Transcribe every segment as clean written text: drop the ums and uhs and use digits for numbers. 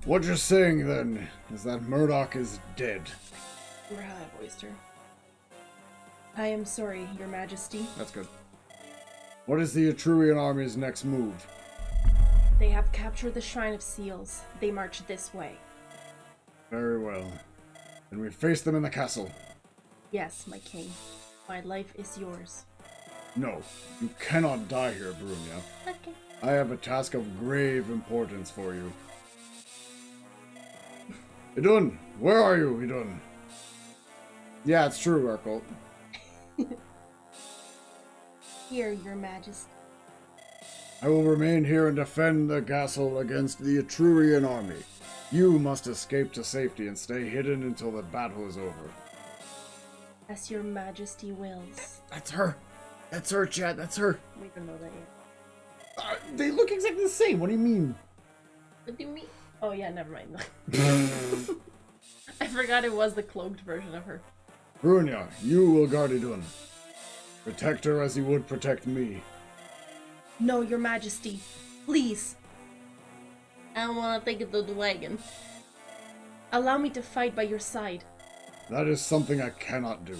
What you're saying, then, is that Murdoch is dead. Oyster. I am sorry, Your Majesty. That's good. What is the Etrurian army's next move? They have captured the Shrine of Seals. They march this way. Very well. Then we face them in the castle. Yes, my king. My life is yours. No, you cannot die here, Brunia. Okay. I have a task of grave importance for you. Idun, where are you, Idun? Yeah, it's true, Urkel. Here, Your Majesty. I will remain here and defend the castle against the Etrurian army. You must escape to safety and stay hidden until the battle is over. As Your Majesty wills. That's her. That's her, Chad. That's her. We don't know that yet. They look exactly the same. What do you mean? What do you mean? Oh yeah, never mind. I forgot it was the cloaked version of her. Brunia, you will guard Idun. Protect her as you would protect me. No, Your Majesty. Please. I don't want to take it to the wagon. Allow me to fight by your side. That is something I cannot do.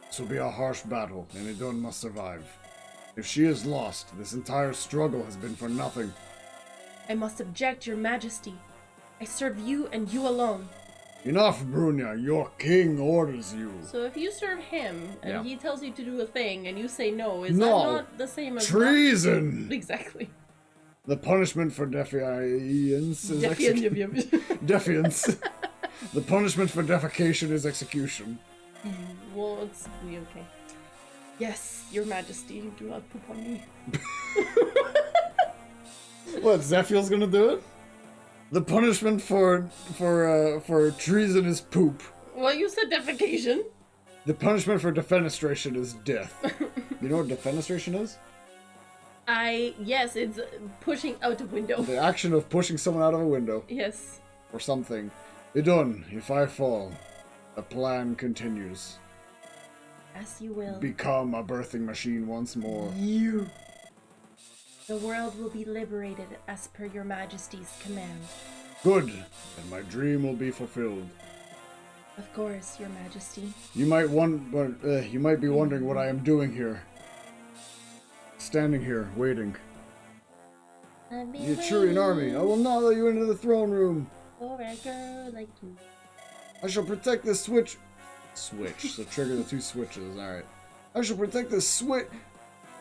This will be a harsh battle, and Idun must survive. If she is lost, this entire struggle has been for nothing. I must object, Your Majesty. I serve you and you alone. Enough, Brunia. Your king orders you. So if you serve him, and Yeah. he tells you to do a thing, and you say no, is No. that not the same as... Treason! Not... Exactly. The punishment for defiance is Defiant. defiance. The punishment for defecation is execution. Well, it's be okay. Yes, Your Majesty, do not poop on me. What, Zephiel's gonna do it? The punishment for treason is poop. Well, you said defecation. The punishment for defenestration is death. You know what defenestration is? Yes, it's pushing out a window. The action of pushing someone out of a window. Yes. Or something. Idun, if I fall, the plan continues. As you will. Become a birthing machine once more. You. The world will be liberated as per Your Majesty's command. Good, and my dream will be fulfilled. Of course, Your Majesty. You might be wondering what I am doing here. Standing here, waiting. The Etrurian army. I will not let you into the throne room. For a girl like you. I shall protect this switch. Switch. So trigger the two switches. Alright. I shall protect this switch.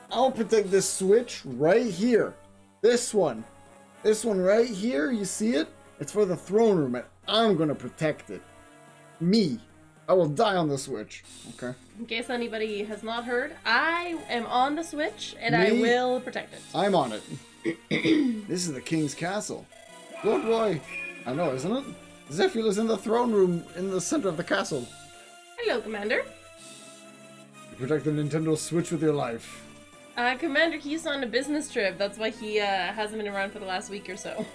I'll protect this switch right here. This one. This one right here. You see it? It's for the throne room, and I'm gonna protect it. Me. I will die on the switch. Okay. In case anybody has not heard, I am on the switch, and Me? I will protect it. I'm on it. This is the king's castle. Good boy. I know, isn't it? Zephyr is in the throne room in the center of the castle. Hello, Commander. You protect the Nintendo Switch with your life. Commander, he's on a business trip. That's why he hasn't been around for the last week or so.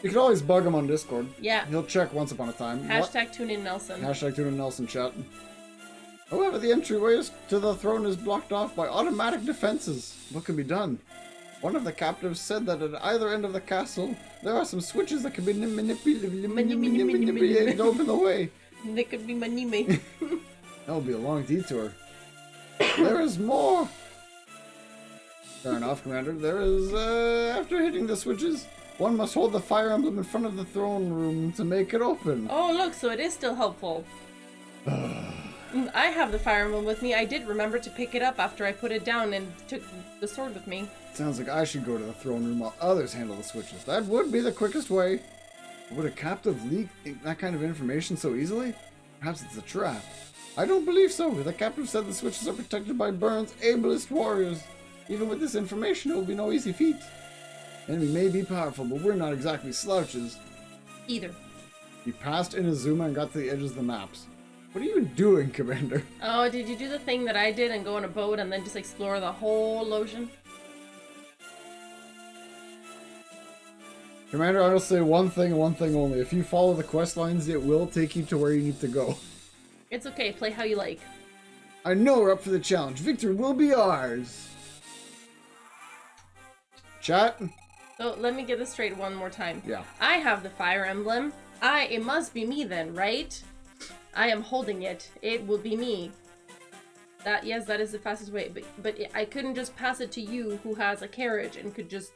You can always bug him on Discord. Yeah. He'll check once upon a time. Hashtag tune in Nelson. Hashtag tune in Nelson chat. However, the entryway to the throne is blocked off by automatic defenses. What can be done? One of the captives said that at either end of the castle, there are some switches that can be manipulated to open the way. They could be manime. That would be a long detour. There is more! Fair enough, Commander. There is, after hitting the switches, one must hold the Fire Emblem in front of the throne room to make it open. Oh, look, so it is still helpful. I have the Fire Emblem with me. I did remember to pick it up after I put it down and took the sword with me. Sounds like I should go to the throne room while others handle the switches. That would be the quickest way. Would a captive leak that kind of information so easily? Perhaps it's a trap. I don't believe so. The captive said the switches are protected by Byrne's ablest warriors. Even with this information, it will be no easy feat. The enemy may be powerful, but we're not exactly slouches. Either. He passed Inazuma and got to the edges of the maps. What are you doing, Commander? Oh, did you do the thing that I did and go on a boat and then just explore the whole ocean? Commander, I will say one thing and one thing only. If you follow the quest lines, it will take you to where you need to go. It's okay, play how you like. I know we're up for the challenge. Victory will be ours. Chat, So let me get this straight one more time. Yeah. I have the Fire Emblem. It must be me then, right? I am holding it. It will be me. Yes, that is the fastest way. But I couldn't just pass it to you, who has a carriage, and could just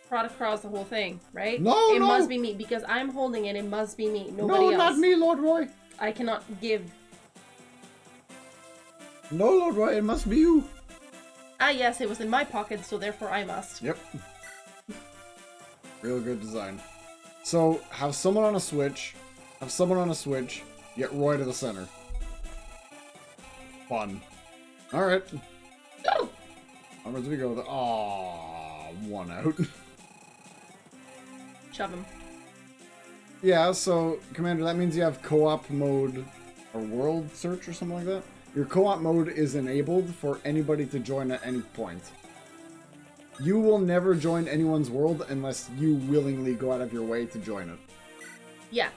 trot across the whole thing, right? No, it no. must be me because I'm holding it. It must be me. Nobody else. No, not me, Lord Roy. I cannot give. No, Lord Roy, it must be you. Yes, it was in my pocket, so therefore I must. Yep. Real good design. So, have someone on a switch. Get Roy to the center. Fun. Alright. Go! Onwards we go. Aww, one out. Shove him. Yeah, so, Commander, that means you have co-op mode or world search or something like that. Your co-op mode is enabled for anybody to join at any point. You will never join anyone's world unless you willingly go out of your way to join it. Yeah.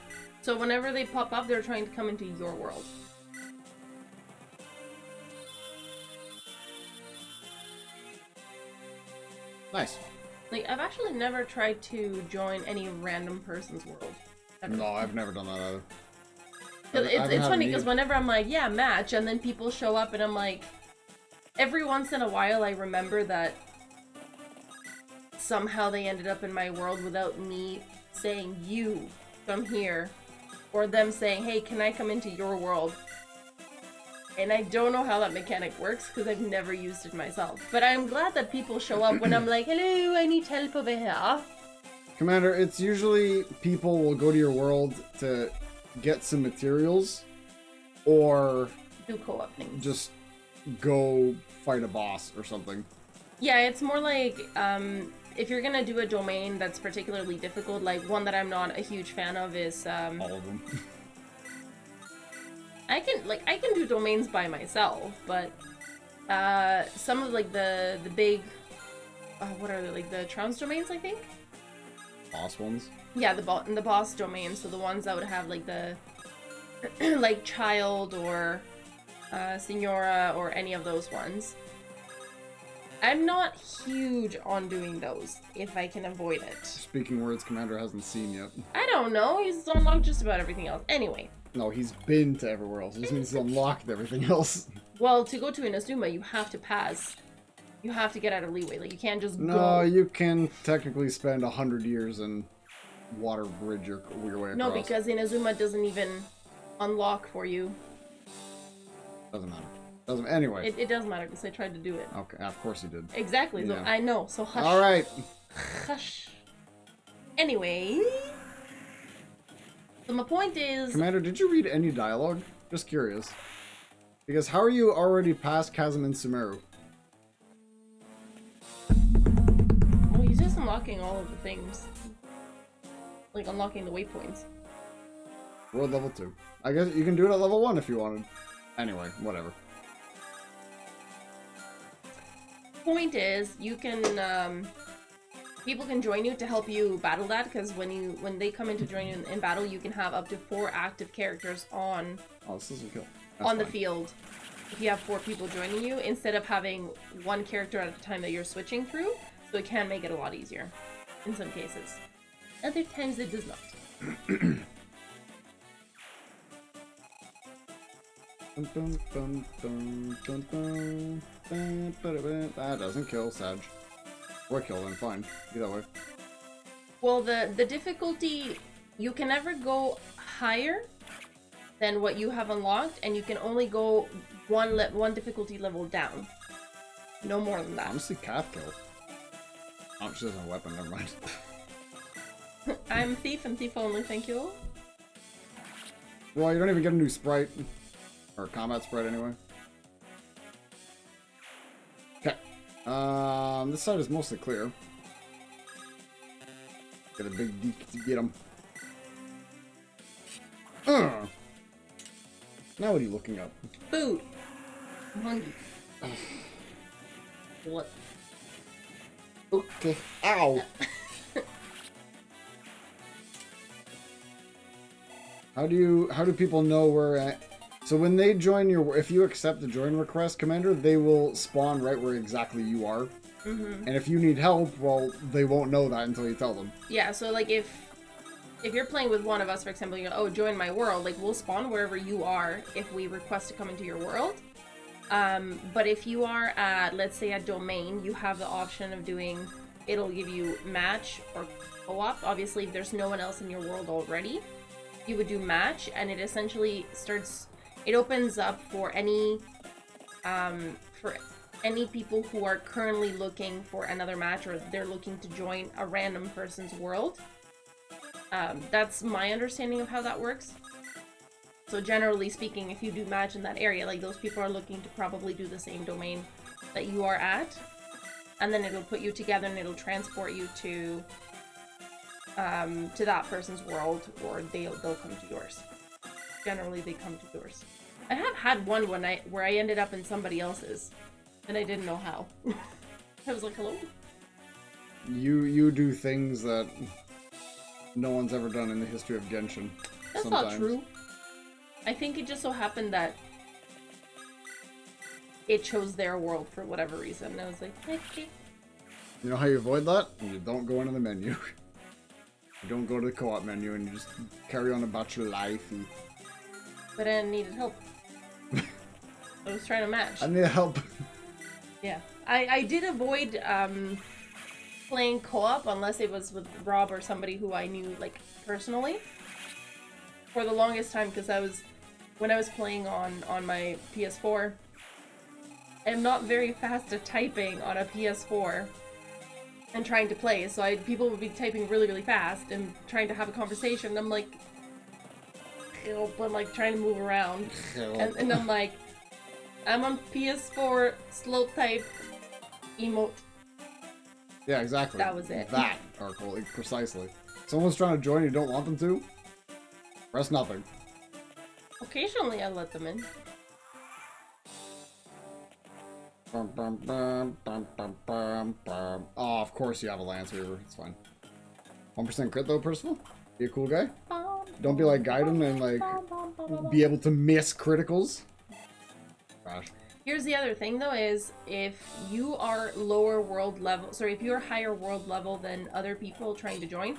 So whenever they pop up, they're trying to come into your world. Nice. Like, I've actually never tried to join any random person's world. Ever. No, I've never done that either. It's funny because whenever I'm like, yeah, match, and then people show up and I'm like, every once in a while I remember that somehow they ended up in my world without me saying, you, come here. Or them saying, hey, can I come into your world? And I don't know how that mechanic works because I've never used it myself. But I'm glad that people show up when I'm like, hello, I need help over here. Commander, it's usually people will go to your world to get some materials or do co-op things. Just go fight a boss or something. Yeah, it's more like if you're gonna do a domain that's particularly difficult, like one that I'm not a huge fan of is all of them. I can do domains by myself, but some of like the big what are they, like the Trounce domains, I think? Boss ones? Yeah, the boss domains, so the ones that would have like the like Child or Signora or any of those ones. I'm not huge on doing those if I can avoid it. Speaking words Commander hasn't seen yet. I don't know, he's unlocked just about everything else. Anyway. No, he's been to everywhere else. It just means he's unlocked everything else. Well, to go to Inazuma, you have to pass. You have to get out of leeway. Like, you can't just go. No, you can technically spend 100 years and water bridge your way across. No, because Inazuma doesn't even unlock for you. Doesn't matter. Anyway. It does matter because I tried to do it. Okay, of course you did. Exactly. Yeah. So I know, so hush. Alright. Hush. Anyway. So my point is... Commander, did you read any dialogue? Just curious. Because how are you already past Chasm and Sumeru? Well, he's just unlocking all of the things. Like, unlocking the waypoints. World level 2. I guess you can do it at level 1 if you wanted. Anyway, whatever. Point is, you can, people can join you to help you battle that, because when they come in to join you in battle, you can have up to 4 active characters on... Oh, this doesn't kill. The field. If you have 4 people joining you, instead of having 1 character at a time that you're switching through, so it can make it a lot easier, in some cases. Other times it does not. That doesn't kill, Sag. Or kill them, fine. Either way. Well, the difficulty, you can never go higher than what you have unlocked, and you can only go one difficulty level down. No more than that. Honestly, calf kill. Oh, she doesn't have a weapon, never mind. I'm thief and thief only, thank you. Well, you don't even get a new sprite. Or combat sprite, anyway. Okay. This side is mostly clear. Get a big deke to get him. Now what are you looking up? Food. I'm hungry. What? Okay. Ow! How do people know where... So when they join your... If you accept the join request, Commander, they will spawn right where exactly you are. Mm-hmm. And if you need help, well, they won't know that until you tell them. Yeah, so like if you're playing with one of us, for example, you go, oh, join my world, like we'll spawn wherever you are if we request to come into your world. But if you are at, let's say, a domain, you have the option of doing, it'll give you match or co-op. Obviously, if there's no one else in your world already, you would do match, and it essentially it opens up for any people who are currently looking for another match, or they're looking to join a random person's world. That's my understanding of how that works. So generally speaking, if you do match in that area, like those people are looking to probably do the same domain that you are at, and then it'll put you together and it'll transport you to that person's world, or they'll come to yours. Generally, they come to yours. I have had one where I ended up in somebody else's, and I didn't know how. I was like, hello? You do things that no one's ever done in the history of Genshin. That's sometimes. not true. I think it just so happened that it chose their world for whatever reason. And I was like, okay. You know how you avoid that? You don't go into the menu. You don't go to the co-op menu, and you just carry on about your life. But I needed help. I was trying to match. I need help. Yeah. I did avoid playing co-op unless it was with Rob or somebody who I knew, like, personally. For the longest time, because when I was playing on my PS4, I'm not very fast at typing on a PS4 and trying to play, so people would be typing really, really fast and trying to have a conversation, and I'm like, help, I'm like trying to move around, and I'm like, I'm on PS4, slow type, emote. Yeah, exactly. That was it. That, Darkle, like, precisely. Someone's trying to join, you don't want them to? Press nothing. Occasionally I let them in. Oh, of course you have a Lance Weaver. It's fine. 1% crit though, Percival? Be a cool guy? Don't be like Gaiden and like be able to miss criticals. Gosh. Here's the other thing though, is if you are lower world level, sorry, if you're higher world level than other people trying to join,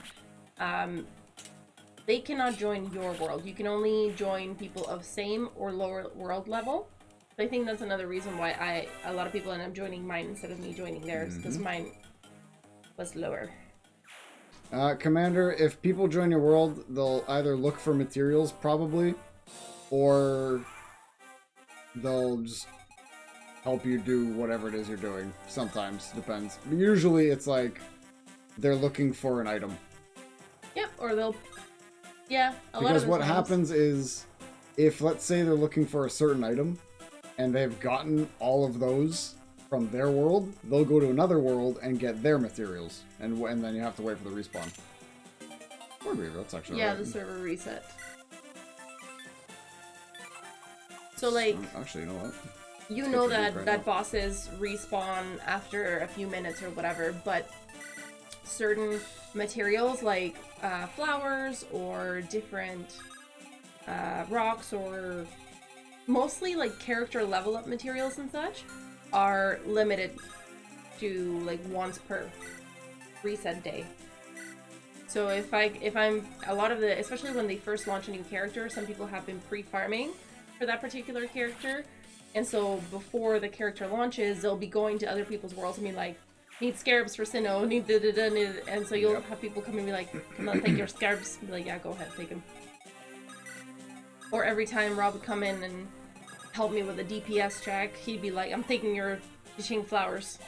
they cannot join your world. You can only join people of same or lower world level. So I think that's another reason why a lot of people end up joining mine instead of me joining theirs, because mine was lower. Commander, if people join your world, they'll either look for materials, probably, or they'll just help you do whatever it is you're doing. Sometimes, depends. But usually it's like they're looking for an item. Yep, or they'll... Yeah, because what happens is, if let's say they're looking for a certain item, and they've gotten all of those from their world, they'll go to another world and get their materials, and then you have to wait for the respawn. Or maybe that's actually yeah, right. the server reset. So like, actually, you know what? You know that bosses respawn after a few minutes or whatever, but certain materials like flowers or different rocks, or mostly like character level up materials and such, are limited to like once per reset day. So if I'm a lot of the, especially when they first launch a new character, some people have been pre-farming for that particular character, and so before the character launches, they'll be going to other people's worlds and be like, need scarabs for Sinnoh, need da-da-da, and so you'll have people come and be like, come on, take your scarabs. Be like, yeah, go ahead, take them. Or every time Rob would come in and help me with a DPS check, he'd be like, I'm taking your Qixing flowers.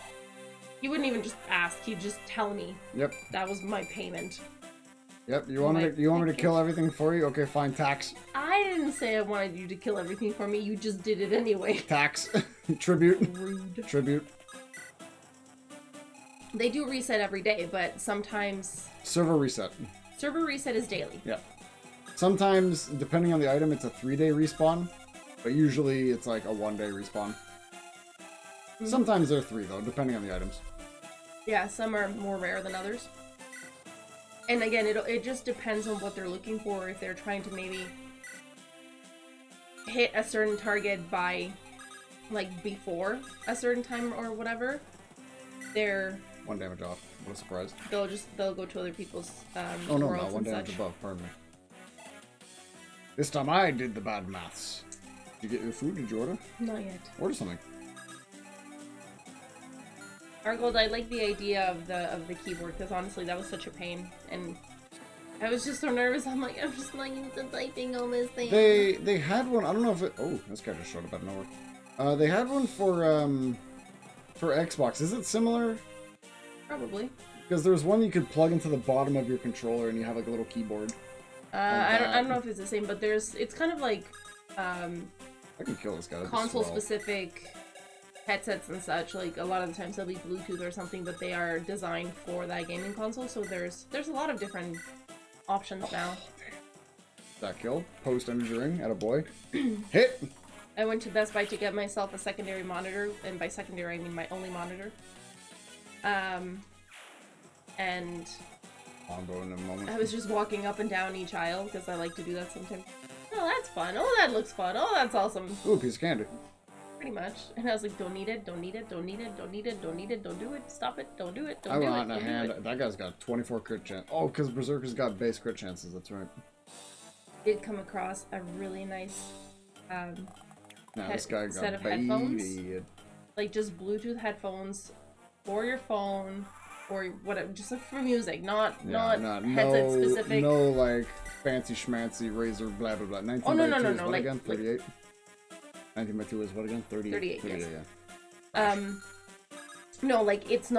He wouldn't even just ask, he'd just tell me. Yep. That was my payment. Yep, you want me to kill everything for you? Okay, fine, tax. I didn't say I wanted you to kill everything for me, you just did it anyway. Tax. Tribute. Rude. Tribute. They do reset every day, but sometimes... Server reset. Server reset is daily. Yeah. Sometimes, depending on the item, it's a 3-day respawn, but usually it's like a 1-day respawn. Mm-hmm. Sometimes they're 3, though, depending on the items. Yeah, some are more rare than others. And again, it just depends on what they're looking for. If they're trying to maybe hit a certain target by, like, before a certain time or whatever, they're 1 damage off. What a surprise. they'll go to other people's Oh no, worlds no, 1 and damage such. above, pardon me. This time I did the bad maths. Did you get your food? Did you order? Not yet. Order something. Argold, I like the idea of the keyboard because honestly that was such a pain, and I was just so nervous. I'm just not used to typing on this thing. They had one. I don't know if it. Oh, this guy just showed up out of nowhere. They had one for Xbox. Is it similar? Probably. Because there's one you could plug into the bottom of your controller and you have like a little keyboard. I don't know if it's the same, but it's kind of like I can kill this guy. console specific headsets and such. Like a lot of the times they'll be Bluetooth or something, but they are designed for that gaming console. So there's a lot of different options now. That kill. Post energy ring at a boy. Hit. I went to Best Buy to get myself a secondary monitor, and by secondary I mean my only monitor. And Combo in a moment. I was just walking up and down each aisle because I like to do that sometimes. Oh, that's fun. Oh, that looks fun. Oh, that's awesome. Ooh, piece of candy. Pretty much. And I was like, don't need it, don't need it, don't need it, don't need it, don't need it, don't do it, stop it, don't do it, don't do it. I want a hand. That guy's got 24 crit chance. Oh, because Berserker's got base crit chances. That's right. Did come across a really nice This guy got set of headphones. Like just Bluetooth headphones for your phone or whatever, just for music, not headset specific. No like fancy schmancy razor blah blah blah. 19 Oh no by 2 no is no what like again? 38. 19 by 2 is what again? 38. 38 yes. Yeah. No, like it's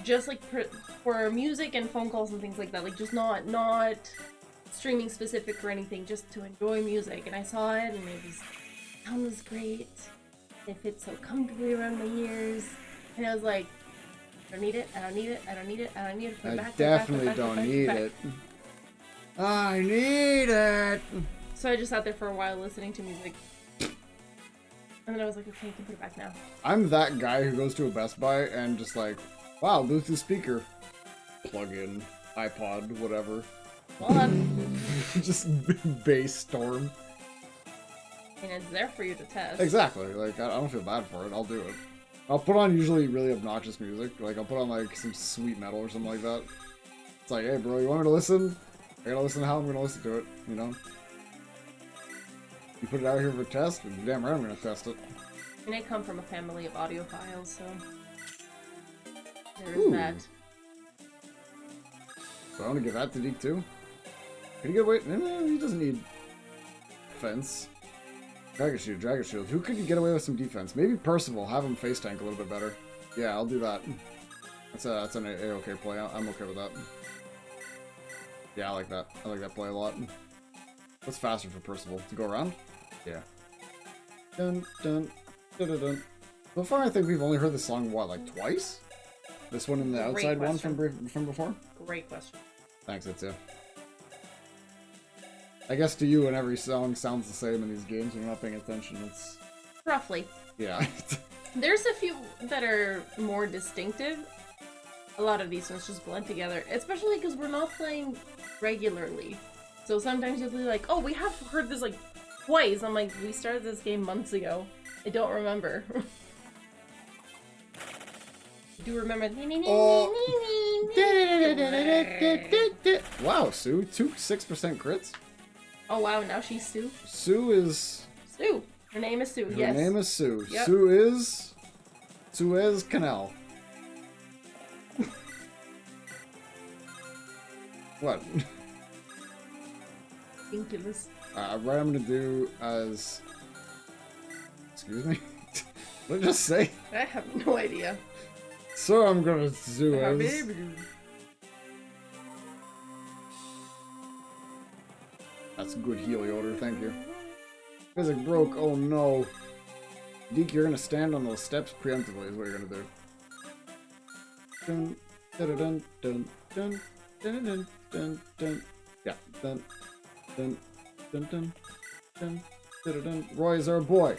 just like for music and phone calls and things like that. Like just not streaming specific or anything, just to enjoy music. And I saw it and sound was great. It fits so comfortably around my ears. And I was like, I don't need it, I don't need it, I don't need it, I don't need it. Put it back, definitely don't need it. I need it. So I just sat there for a while listening to music. And then I was like, okay, you can put it back now. I'm that guy who goes to a Best Buy and just like, wow, Bluetooth speaker. Plug in, iPod, whatever. Well, just bass storm. and it's there for you to test. Exactly. Like, I don't feel bad for it. I'll do it. I'll put on usually really obnoxious music. Like, I'll put on like some sweet metal or something like that. It's like, hey bro, you want me to listen? I gotta listen to how I'm gonna listen to it, you know? You put it out here for a test, and damn right I'm gonna test it. And I come from a family of audiophiles, so there is that. So I want to give that to Deke too. Can he get away? No, he doesn't need defense. Dragon Shield, Dragon Shield. Who could get away with some defense? Maybe Percival. Have him face tank a little bit better. Yeah, I'll do that. That's an A-okay play. I'm okay with that. Yeah, I like that. I like that play a lot. What's faster for Percival? To go around? Yeah. Dun dun dun dun dun. So far, I think we've only heard this song, what, like twice? This one and the Great outside question. one from before? Great question. Thanks, Itzia. I guess to you, when every song sounds the same in these games, when you're not paying attention, it's... Roughly. Yeah. There's a few that are more distinctive. A lot of these ones just blend together, especially because we're not playing regularly. So sometimes you'll be like, oh, we have heard this like twice. I'm like, we started this game months ago. I don't remember. I do remember. Wow, Sue, 6% crits? Oh wow, now she's Sue. Sue is... Sue. Her name is Sue, yes. Her name is Sue. Yep. Sue is... Suez Canal. What? Ridiculous. What I'm gonna do as... Excuse me? What did I just say? I have no idea. So I'm gonna do as... That's good Heliodor, thank you. Physic broke, oh no. Deke, you're gonna stand on those steps preemptively is what you're gonna do. Dun, dun, dun, dun, dun, dun, dun, dun, dun. Yeah, dun, dun, dun, dun, dun, dun, dun. Roy is our boy.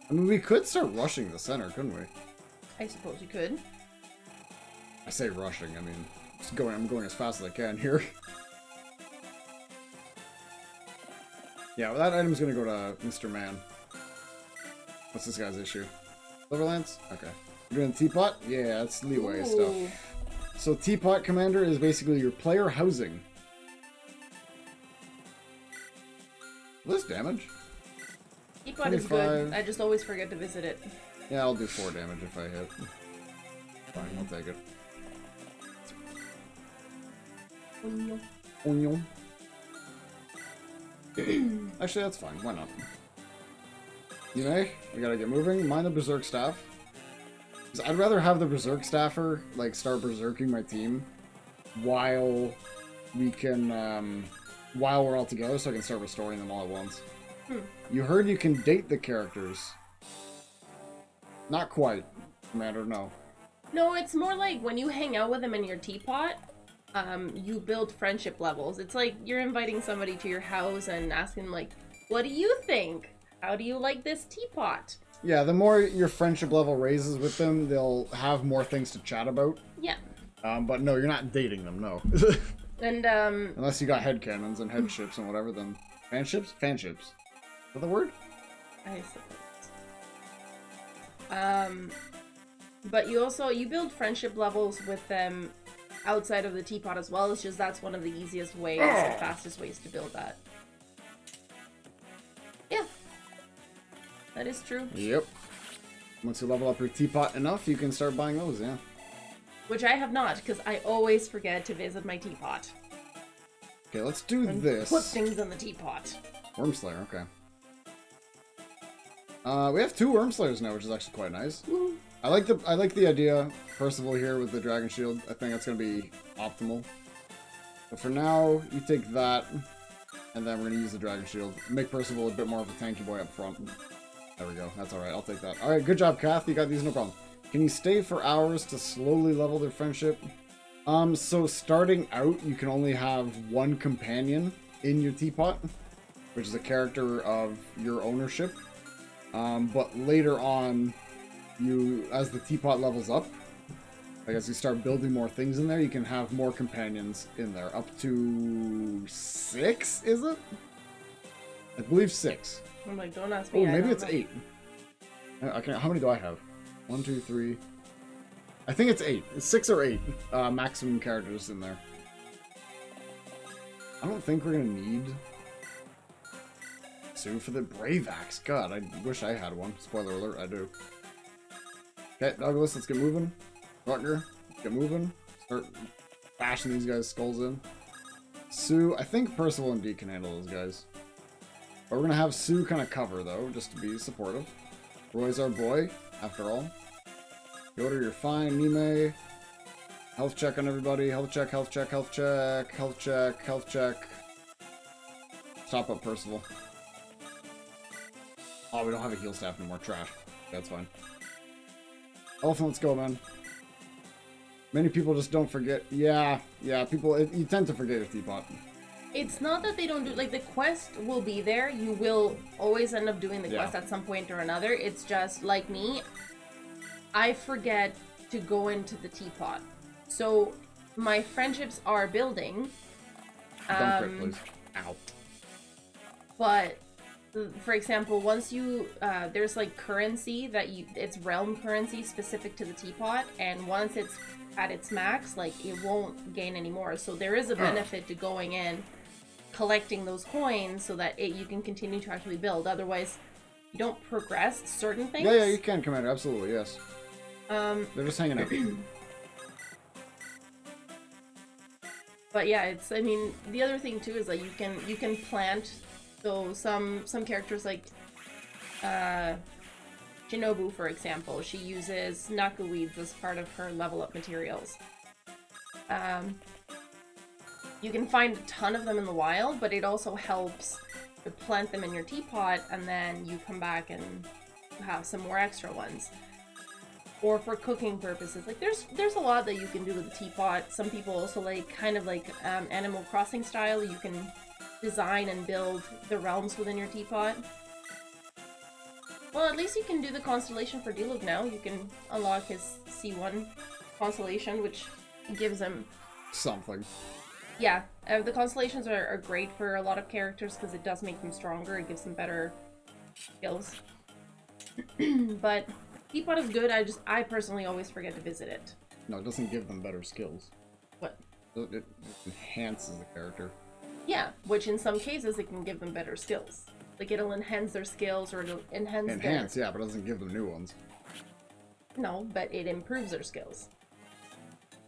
I mean, we could start rushing the center, couldn't we? I suppose you could. I say rushing, I mean, I'm going as fast as I can here. Yeah, well, that item's gonna go to Mr. Man. What's this guy's issue? Silverlance? Okay. You're doing teapot? Yeah, that's leeway Ooh. stuff. So teapot commander is basically your player housing. Less damage. Teapot is good. I just always forget to visit it. Yeah, I'll do 4 damage if I hit. Fine, I'll take it. Onion. Actually, that's fine. Why not? You may. We gotta get moving. Mind the Berserk Staff. 'Cause I'd rather have the Berserk Staffer, like, start berserking my team while we can, while we're all together, so I can start restoring them all at once. You heard you can date the characters. Not quite, Commander, no. No, it's more like when you hang out with them in your teapot, you build friendship levels. It's like you're inviting somebody to your house and asking, like, what do you think? How do you like this teapot? Yeah, the more your friendship level raises with them, they'll have more things to chat about. Yeah. But no, you're not dating them, no. And, Unless you got headcanons and headships and whatever, then... Fanships? Fanships. Is that the word? I suppose. But you build friendship levels with them outside of the teapot as well. It's just that's one of the easiest ways and fastest ways to build that. Yeah. That is true. Yep. Once you level up your teapot enough, you can start buying those, yeah. Which I have not, because I always forget to visit my teapot. Okay, let's do this. Put things in the teapot. Wormslayer, okay. We have 2 Wormslayers now, which is actually quite nice. Woo. I like the idea, Percival here with the Dragon Shield. I think that's gonna be optimal. But for now, you take that, and then we're gonna use the Dragon Shield. Make Percival a bit more of a tanky boy up front. There we go. That's alright. I'll take that. Alright, good job, Kath. You got these, no problem. Can you stay for hours to slowly level their friendship? So starting out, you can only have 1 companion in your teapot, which is a character of your ownership. But later on, as the teapot levels up, like as you start building more things in there, you can have more companions in there. Up to 6, is it? I believe 6. I'm like, don't ask me. Oh, maybe it's 8. Okay, how many do I have? 1, 2, 3. I think it's 8. It's 6 or 8 maximum characters in there. I don't think we're gonna need Sue for the Brave Axe. God, I wish I had one. Spoiler alert, I do. Okay, Douglas, let's get moving. Rutger, get moving. Start bashing these guys' skulls in. Sue, I think Percival and Dee can handle those guys. But we're gonna have Sue kind of cover, though, just to be supportive. Roy's our boy, after all. Yoda, you're fine. Nime. Health check on everybody. Health check, health check, health check, health check, health check. Stop up, Percival. Oh, we don't have a heal staff anymore. Trash. That's fine. Elephant, let's go, man. Many people just don't forget. Yeah, people, you tend to forget your teapot. It's not that they don't do, like, the quest will be there. You will always end up doing the quest at some point or another. It's just, like me, I forget to go into the teapot. So, my friendships are building. Don't crit, please. Ow. But, for example, once you, there's like currency that it's realm currency specific to the teapot, and once it's at its max, like, it won't gain anymore. So there is a benefit to going in, collecting those coins so that you can continue to actually build. Otherwise, you don't progress certain things. Yeah, you can, Commander, absolutely, yes. They're just hanging out. But yeah, it's, I mean, the other thing too is like you can plant. So some characters like Shinobu, for example, she uses Naka weeds as part of her level up materials. You can find a ton of them in the wild, but it also helps to plant them in your teapot, and then you come back and have some more extra ones. Or for cooking purposes. Like, there's a lot that you can do with the teapot. Some people also like, kind of like Animal Crossing style, you can design and build the realms within your teapot. Well, at least you can do the constellation for Diluc now. You can unlock his C1 constellation, which gives him something. Yeah, the constellations are great for a lot of characters because it does make them stronger. It gives them better skills. But Teapot is good. I personally always forget to visit it. No, it doesn't give them better skills. What? It enhances the character. Yeah, which in some cases it can give them better skills. Like it'll enhance their skills or it'll enhance yeah, but it doesn't give them new ones. No, but it improves their skills.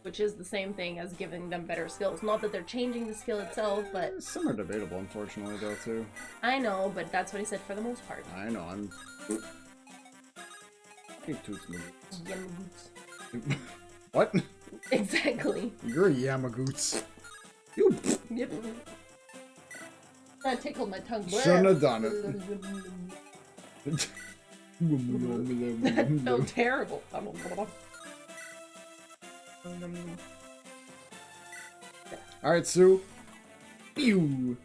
Which is the same thing as giving them better skills. Not that they're changing the skill itself, but... Some are debatable, unfortunately, though, too. I know, but that's what he said for the most part. I know, I'm... Toots Yamagoots. What? Exactly. You're a Yamagoots. You... Yep. That tickled my tongue. Shouldn't have done it. That felt terrible. Alright, Sue. Ew.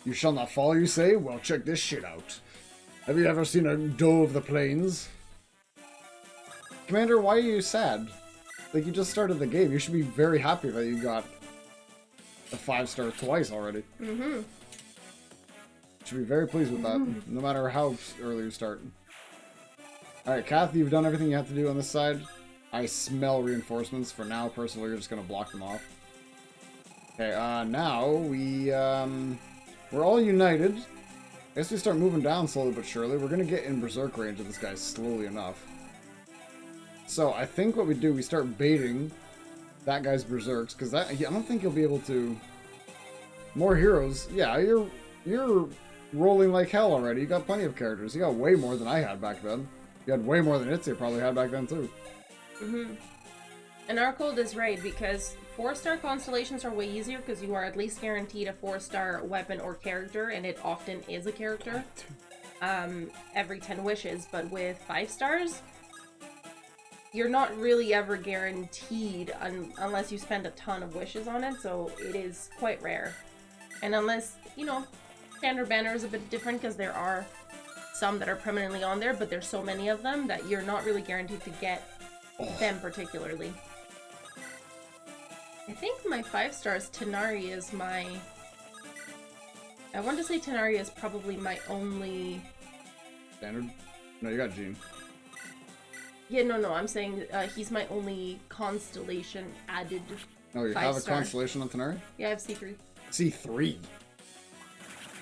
You shall not fall, you say? Well, check this shit out. Have you ever seen a doe of the plains? Commander, why are you sad? Like, you just started the game. You should be very happy that you got a 5-star twice already. Mm-hmm. Should be very pleased with that, no matter how early you start. Alright, Kathy, you've done everything you have to do on this side. I smell reinforcements. For now, personally, we're just gonna block them off. Okay, now we're all united. I guess we start moving down slowly but surely. We're gonna get in berserk range of this guy slowly enough. So I think what we do, we start baiting that guy's berserks, because I don't think he'll be able to. More heroes. Yeah, you're rolling like hell already. You got plenty of characters. You got way more than I had back then. You had way more than Itzia probably had back then too. Mm-hmm. And Arcold is right, because 4-star constellations are way easier because you are at least guaranteed a 4-star weapon or character, and it often is a character every 10 wishes. But with 5 stars, you're not really ever guaranteed unless you spend a ton of wishes on it, so it is quite rare. And unless, you know, standard banner is a bit different because there are some that are permanently on there, but there's so many of them that you're not really guaranteed to get them particularly. I think my 5 stars, Tenari is my... I want to say Tenari is probably my only... Standard? No, you got Jean. Yeah, no, I'm saying he's my only constellation added. Oh, you have a constellation on Tenari? Yeah, I have C3. C3?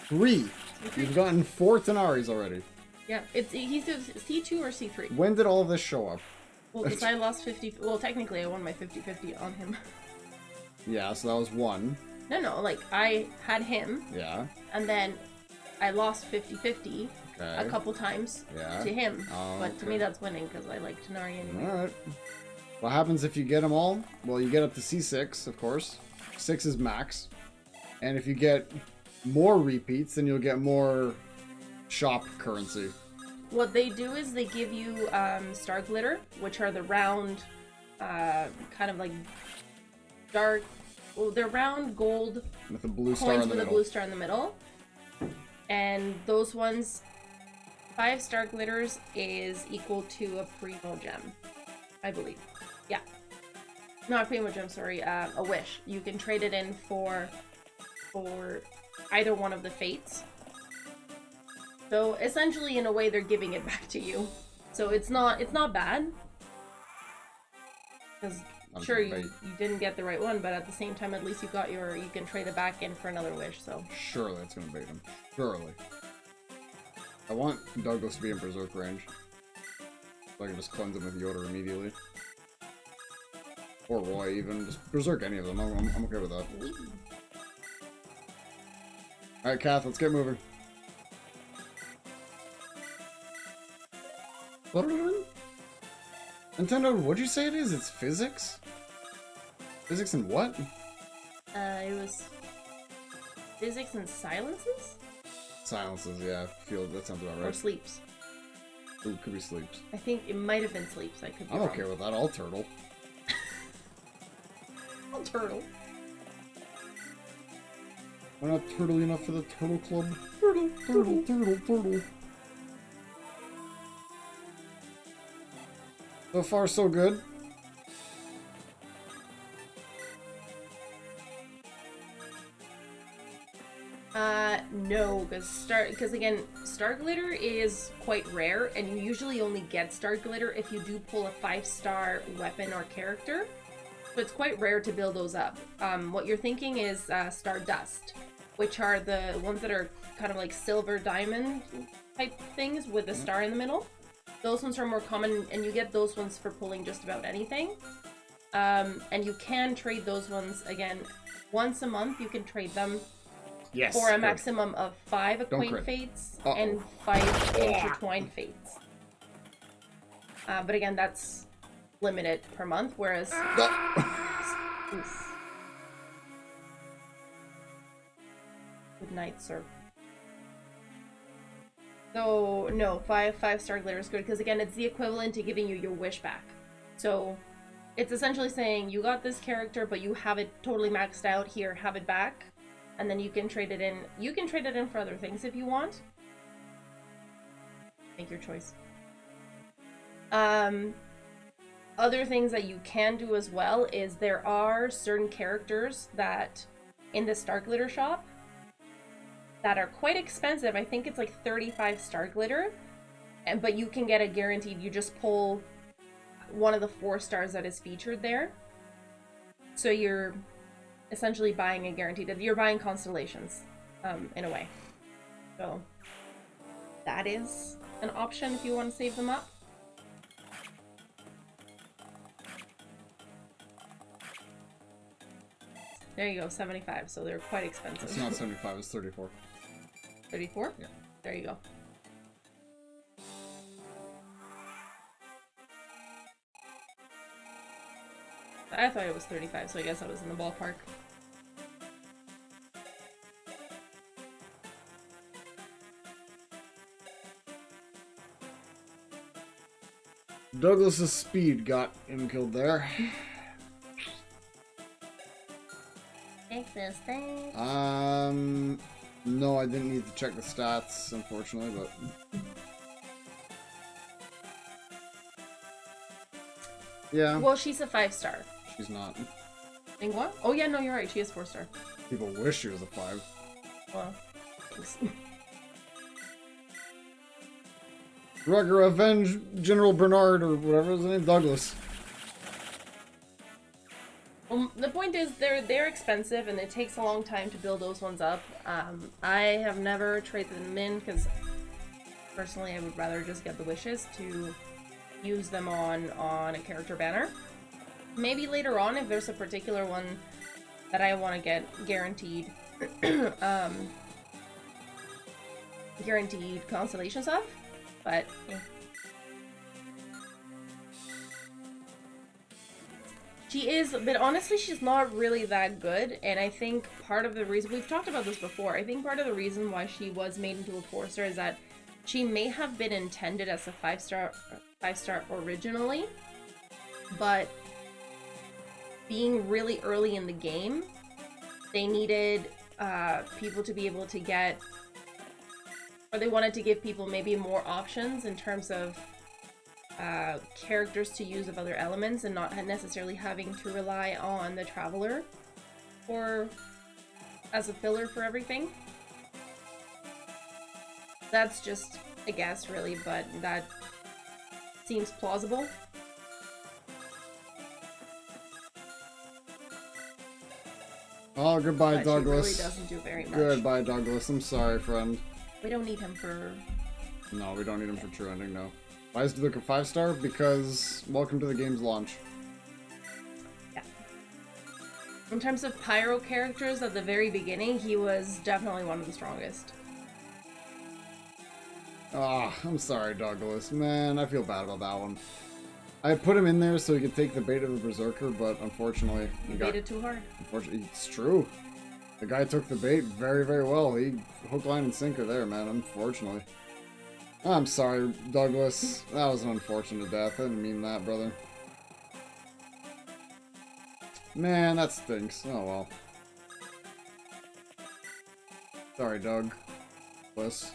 3? You've gotten 4 Tenaris already. Yeah, he's C2 or C3. When did all of this show up? Well, because I lost 50... Well, technically I won my 50-50 on him. Yeah, so that was 1. No, like, I had him. Yeah. And then I lost 50-50 a couple times to him. Oh, but to me that's winning, because I like Tenari anyway. Alright. What happens if you get them all? Well, you get up to C6, of course. 6 is max. And if you get more repeats, then you'll get more shop currency. What they do is they give you star glitter, which are the round, kind of like dark. Well, they're round gold with a blue star coins in the with middle. a blue star in the middle. And those ones, 5 star glitters is equal to a primo gem, I believe. Yeah, not a primo gem. Sorry, a wish. You can trade it in for either one of the fates. So essentially, in a way, they're giving it back to you. So it's not bad. Because sure, you didn't get the right one, but at the same time, at least you got you can trade it back in for another wish. So surely that's gonna bait him. Surely. I want Douglas to be in berserk range, so I can just cleanse him with Yoda immediately. Or Roy, even. Just berserk any of them. I'm okay with that. Alright, Kath, let's get moving. Nintendo, what'd you say it is? It's physics? Physics and what? It was physics and silences? Silences, yeah. That sounds about right. Or sleeps. Ooh, could be sleeps. I think it might have been sleeps. I could be I'm wrong. okay with that. I'll turtle. I'll turtle. Why not turtle enough for the turtle club? Turtle, turtle, turtle, turtle. So far, so good. No, because again, Star Glitter is quite rare, and you usually only get Star Glitter if you do pull a 5-star weapon or character. So it's quite rare to build those up. What you're thinking is Star Dust, which are the ones that are kind of like silver diamond type things with a star in the middle. Those ones are more common, and you get those ones for pulling just about anything. And you can trade those ones, again, once a month. You can trade them for a maximum of 5 Acquaint Fates and 5 Intertwined Fates. But again, that's limited per month, whereas... Oof. Good night, sir. So, no, 5-star glitter is good, because again, it's the equivalent to giving you your wish back. So, it's essentially saying, you got this character, but you have it totally maxed out, here, have it back. And then you can trade it in. You can trade it in for other things if you want. Make your choice. Other things that you can do as well is there are certain characters that in the Star Glitter shop that are quite expensive. I think it's like 35 Star Glitter, but you can get a guaranteed. You just pull one of the 4 stars that is featured there. So you're essentially buying a guaranteed. You're buying constellations, in a way. So that is an option if you want to save them up. There you go, 75. So they're quite expensive. It's not 75. It's 34. 34? Yeah. There you go. I thought it was 35, so I guess I was in the ballpark. Douglas's speed got him killed there. Take this thing. No, I didn't need to check the stats, unfortunately, but... Yeah. Well, she's a 5-star. She's not. Think what? Oh yeah, no, you're right. She is 4-star. People wish she was a 5. Well, thanks. Rugger, avenge General Bernard, or whatever his name, Douglas. Well, the point is, they're expensive, and it takes a long time to build those ones up. I have never traded them in, because personally I would rather just get the wishes to use them on a character banner. Maybe later on, if there's a particular one that I want to get guaranteed, guaranteed constellations of, but yeah. She is, but honestly, she's not really that good, and I think part of the reason, we've talked about this before, I think part of the reason why she was made into a 4-star is that she may have been intended as a 5-star originally, but being really early in the game, they needed people to be able to get, or they wanted to give people maybe more options in terms of characters to use of other elements, and not necessarily having to rely on the Traveler for as a filler for everything. That's just a guess, really, but that seems plausible. Oh, goodbye, But Douglas. She really doesn't do very much. Goodbye, Douglas. I'm sorry, friend. We don't need him for... No, we don't need him for true ending, no. Why is Duke a 5-star? Because welcome to the game's launch. Yeah. In terms of Pyro characters at the very beginning, he was definitely one of the strongest. Ah, I'm sorry, Douglas. Man, I feel bad about that one. I put him in there so he could take the bait of the Berserker, but unfortunately... You baited too hard. Unfortunately, it's true. The guy took the bait very, very well. He hook, line, and sinker there, man, unfortunately. I'm sorry, Douglas. That was an unfortunate death. I didn't mean that, brother. Man, that stinks. Oh, well. Sorry, Doug. Bliss.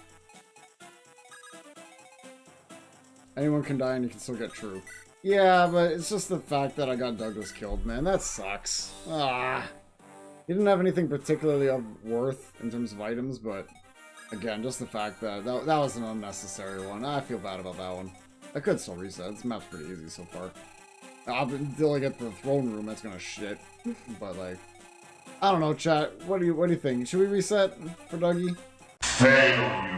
Anyone can die and you can still get true. Yeah, but it's just the fact that I got Douglas killed, man. That sucks. Ah. He didn't have anything particularly of worth in terms of items, but again, just the fact that that was an unnecessary one. I feel bad about that one. I could still reset. This map's pretty easy so far. Until I get to the throne room, that's gonna shit. But like, I don't know, chat. What do you think? Should we reset for Dougie? Fail.